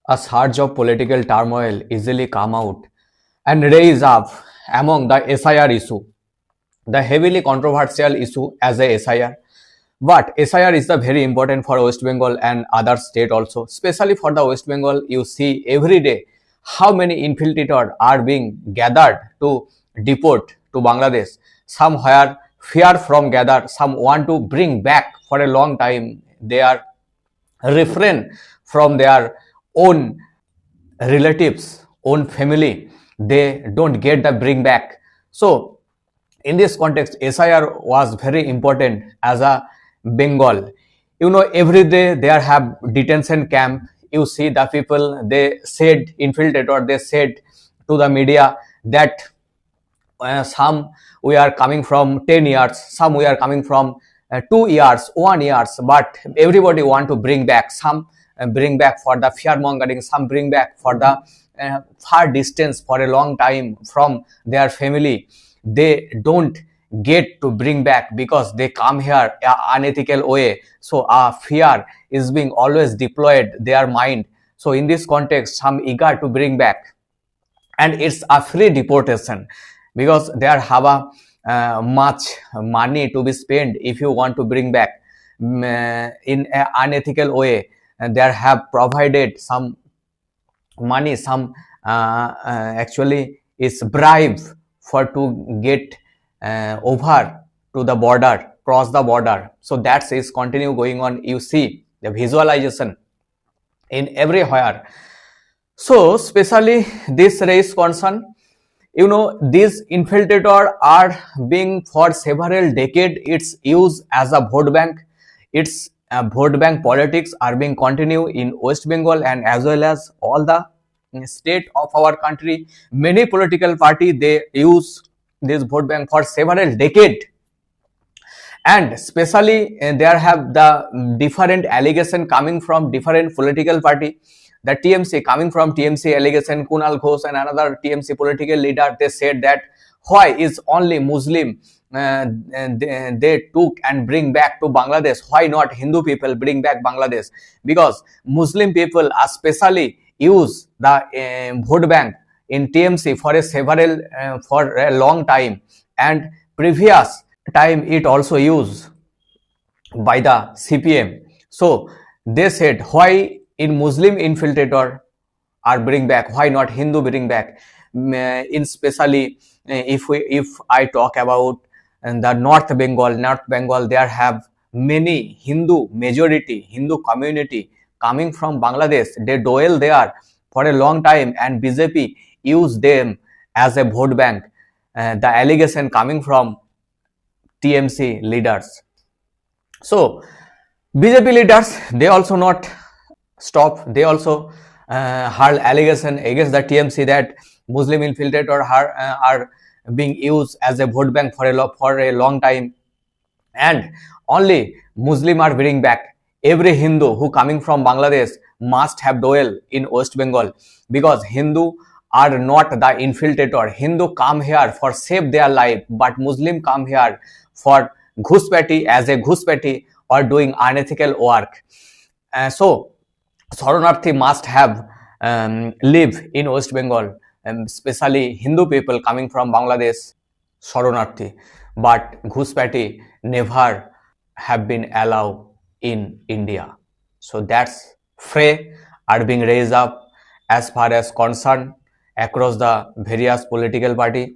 A surge of political turmoil easily come out and raise up among the SIR issue, the heavily controversial issue as a SIR. But SIR is the very important for West Bengal and other state also. Especially for the West Bengal, you see every day how many infiltrators are being gathered to deport to Bangladesh. Somewhere fear from gather, some want to bring back for a long time. They are refrain from their own relatives, own family. They don't get the bring back. So in this context, SIR was very important as a Bengal. You know, every day there have detention camp. You see the people, they said infiltrator, they said to the media that some we are coming from 10 years, some we are coming from 2 years, 1 years, but everybody want to bring back. Some bring back for the fear mongering, some bring back for the far distance for a long time from their family. They don't get to bring back because they come here unethical way. So fear is being always deployed their mind. So in this context, some eager to bring back, and it's a free deportation because there have a much money to be spent if you want to bring back in an unethical way. And there have provided some money, some actually is bribe for to get over to the border, cross the border. So that is continue going on. You see the visualization in everywhere. So especially this race concern, you know, these infiltrators are being for several decades. It's used as a vote bank. Its vote bank politics are being continued in West Bengal and as well as all the state of our country. Many political party they use this vote bank for several decades, and especially there have the different allegation coming from different political party. The TMC, coming from TMC allegation, Kunal Ghosh and another TMC political leader, they said that why is only Muslim they took and bring back to Bangladesh, why not Hindu people bring back Bangladesh? Because Muslim people especially use the vote bank in TMC for a long time, and previous time it also used by the CPM. So they said why in Muslim infiltrator are bring back, why not Hindu bring back? In especially if I talk about the North Bengal, there have many Hindu majority, Hindu community coming from Bangladesh. They dwell there for a long time, and BJP use them as a vote bank. The allegation coming from TMC leaders. So BJP leaders, they also not stop. They also hurl allegation against the TMC that Muslim infiltrators are being used as a vote bank for a long time, and only Muslim are bring back. Every Hindu who coming from Bangladesh must have dwell in West Bengal, because Hindu are not the infiltrator. Hindu come here for save their life, but Muslim come here for ghuspetti, as a ghuspetti, or doing unethical work. So Sharanarthi must have live in West Bengal, especially Hindu people coming from Bangladesh, Sharanarthi. But ghuspetti never have been allowed in India. So that's fray are being raised up as far as concern across the various political party.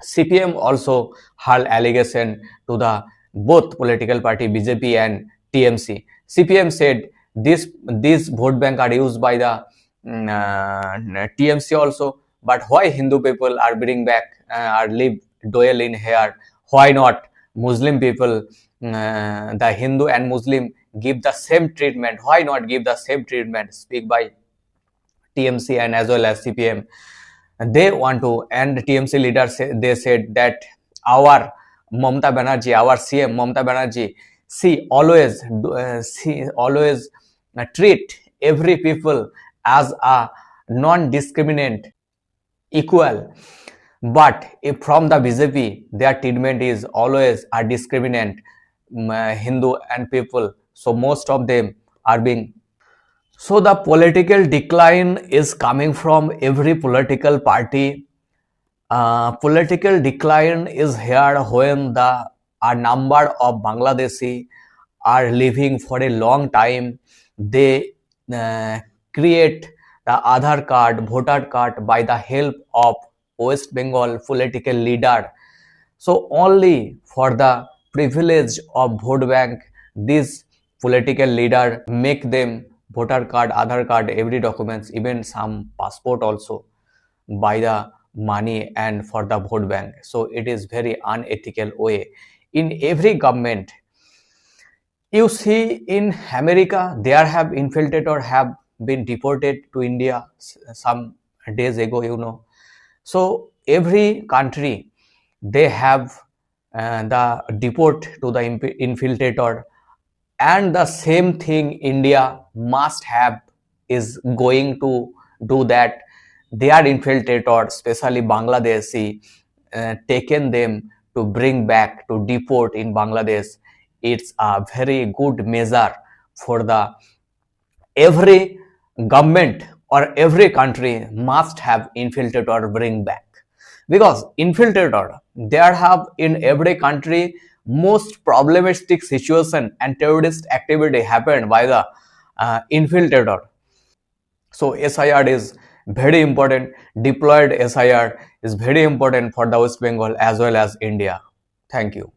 CPM also hurled allegation to the both political party BJP and TMC. CPM said these vote bank are used by the TMC also, but why Hindu people are bring back are live dwell in here? Why not Muslim people? The Hindu and Muslim give the same treatment. Why not give the same treatment? Speak by TMC and as well as CPM. They want to, and TMC leaders they said that our Mamata Banerjee, our CM Mamata Banerjee, she always treat every people as a non-discriminant, equal. But if from the BJP, their treatment is always a discriminant Hindu and people. So most of them are being So the political decline is coming from every political party. Political decline is here when the a number of Bangladeshi are living for a long time. They uh, create the Aadhaar card, voter card by the help of West Bengal political leader. So only for the privilege of vote bank, this political leader make them voter card, Aadhaar card, every documents, even some passport also by the money and for the vote bank. So it is very unethical way. In every government, you see in America, there have infiltrator have been deported to India some days ago, you know. So every country they have the deport to the infiltrator, and the same thing India must have is going to do that. Their infiltrator, especially Bangladeshi, taken them to bring back to deport in Bangladesh. It's a very good measure for the every government or every country must have infiltrator bring back, because infiltrator there have in every country most problematic situation and terrorist activity happened by the infiltrator. So SIR is very important. Deployed SIR is very important for the West Bengal as well as India. Thank you.